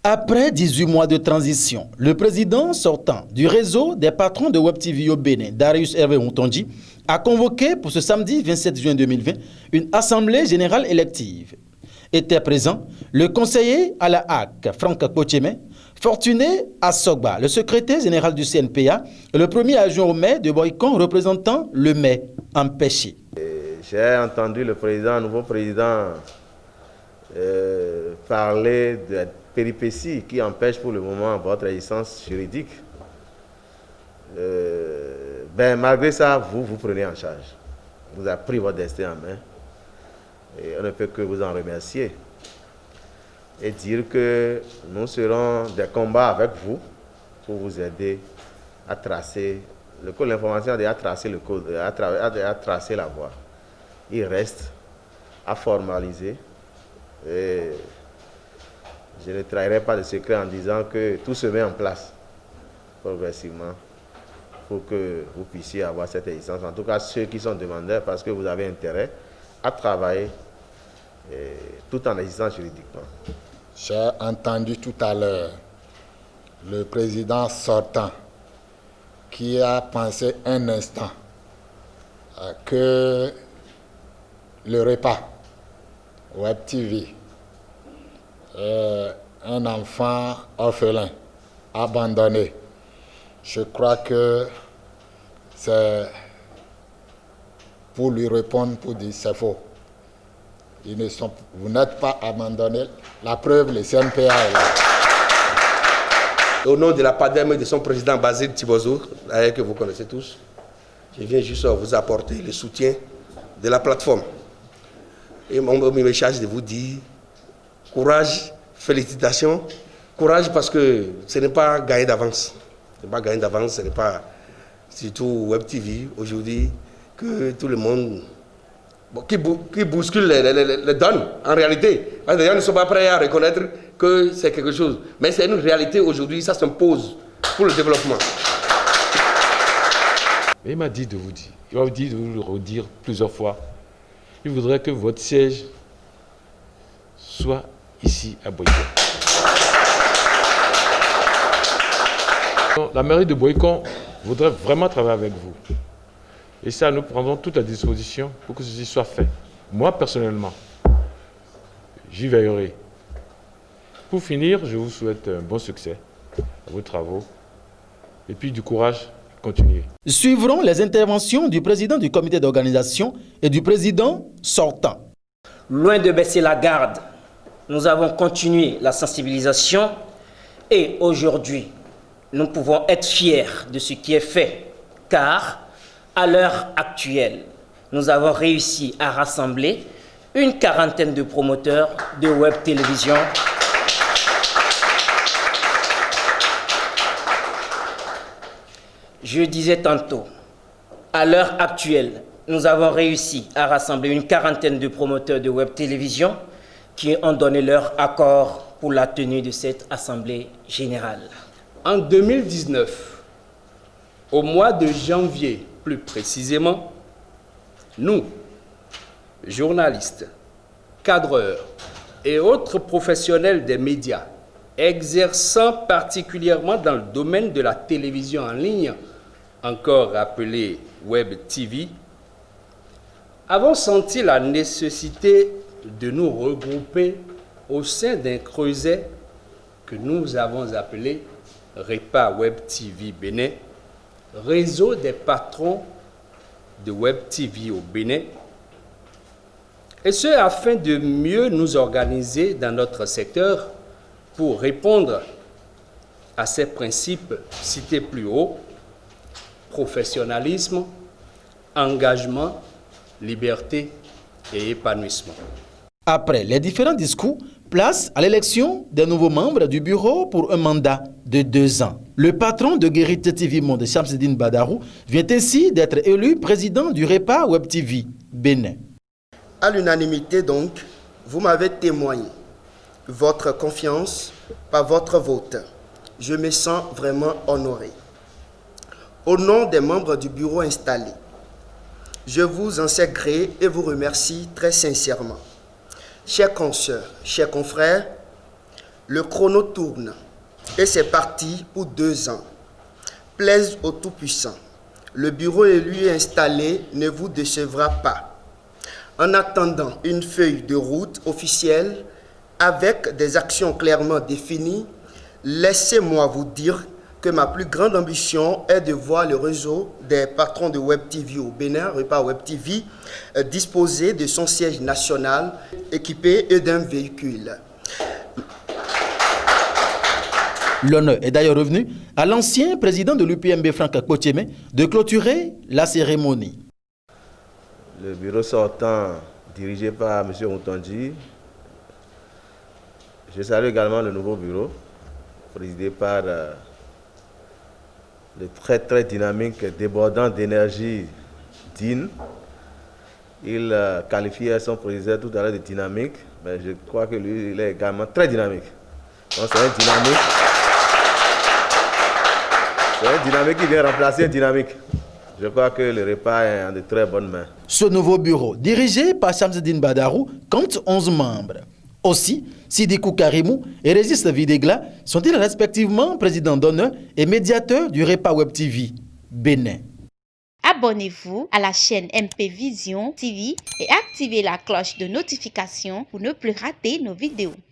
Après 18 mois de transition, le président sortant du réseau des patrons de Web TV au Bénin, Darius Hervé Moutondi, a convoqué pour ce samedi 27 juin 2020 une assemblée générale élective. Étaient présents le conseiller à la HAC, Franck Kocheme, Fortuné Assogba, le secrétaire général du CNPA, et le premier adjoint au maire de Boycon représentant le maire empêché. J'ai entendu le nouveau président, parler de péripéties qui empêchent pour le moment votre existence juridique. Malgré ça, vous prenez en charge. Vous avez pris votre destin en main. Et on ne peut que vous en remercier. Et dire que nous serons des combats avec vous pour vous aider à tracer le code. L'information a déjà tracé le code, a tracé la voie. Il reste à formaliser. Et je ne trahirai pas de secret en disant que tout se met en place progressivement pour que vous puissiez avoir cette existence. En tout cas, ceux qui sont demandeurs, parce que vous avez intérêt à travailler tout en existant juridiquement. J'ai entendu tout à l'heure le président sortant qui a pensé un instant que le repas Web TV, un enfant orphelin, abandonné. Je crois que c'est pour lui répondre, pour dire c'est faux. Vous n'êtes pas abandonné. La preuve, le CNPA est là. Au nom de la PADEM et de son président Basile Tibozo, que vous connaissez tous, je viens juste vous apporter le soutien de la plateforme. Et mon message de vous dire courage, félicitations. Courage parce que ce n'est pas gagné d'avance. Ce n'est pas gagné d'avance, ce n'est pas surtout Web TV aujourd'hui que tout le monde qui bouscule les donnes en réalité. Les gens ne sont pas prêts à reconnaître que c'est quelque chose. Mais c'est une réalité aujourd'hui, ça s'impose pour le développement. Il m'a dit de vous dire, il m'a dit de vous le redire plusieurs fois. Il voudrait que votre siège soit ici à Boycon. La mairie de Boycon voudrait vraiment travailler avec vous. Et ça, nous prendrons toute la disposition pour que ceci soit fait. Moi, personnellement, j'y veillerai. Pour finir, je vous souhaite un bon succès à vos travaux. Et puis du courage, continuez. Suivront les interventions du président du comité d'organisation et du président sortant. Loin de baisser la garde, nous avons continué la sensibilisation et aujourd'hui, nous pouvons être fiers de ce qui est fait, car à l'heure actuelle, nous avons réussi à rassembler une quarantaine de promoteurs de web télévision Je disais tantôt, à l'heure actuelle, nous avons réussi à rassembler une quarantaine de promoteurs de web télévision qui ont donné leur accord pour la tenue de cette assemblée générale. En 2019, au mois de janvier plus précisément, nous, journalistes, cadreurs et autres professionnels des médias exerçant particulièrement dans le domaine de la télévision en ligne, encore appelée Web TV, avons senti la nécessité de nous regrouper au sein d'un creuset que nous avons appelé REPA Web TV Bénin, réseau des patrons de Web TV au Bénin, et ce afin de mieux nous organiser dans notre secteur pour répondre à ces principes cités plus haut: professionnalisme, engagement, liberté et épanouissement. Après les différents discours, place à l'élection des nouveaux membres du bureau pour un mandat de 2 ans. Le patron de Guérite TV Monde, Shamsidine Badarou, vient ainsi d'être élu président du REPA Web TV Bénin. À l'unanimité donc, vous m'avez témoigné votre confiance par votre vote. Je me sens vraiment honoré. Au nom des membres du bureau installé, je vous en sais gré et vous remercie très sincèrement. Chers consoeurs, chers confrères, Le chrono tourne et c'est parti pour 2 ans. Plaise au Tout-Puissant. Le bureau élu et installé ne vous décevra pas. En attendant une feuille de route officielle avec des actions clairement définies, laissez-moi vous dire que ma plus grande ambition est de voir le réseau des patrons de Web TV au Bénin, Repas Web TV, disposer de son siège national équipé d'un véhicule. L'honneur est d'ailleurs revenu à l'ancien président de l'UPMB, Franck Akpotiémé, de clôturer la cérémonie. Le bureau sortant, dirigé par M. Outondi. Je salue également le nouveau bureau, présidé par le très dynamique, débordant d'énergie Dean. Il qualifiait son président tout à l'heure de dynamique, mais je crois que lui, il est également très dynamique. Donc c'est un dynamique. C'est un dynamique qui vient remplacer un dynamique. Je crois que le repas est en de très bonnes mains. Ce nouveau bureau, dirigé par Shamsuddin Badarou, compte 11 membres. Aussi, Sidikou Karimou et Régis Videgla sont-ils respectivement présidents d'honneur et médiateurs du Repas Web TV Bénin. Abonnez-vous à la chaîne MP Vision TV et activez la cloche de notification pour ne plus rater nos vidéos.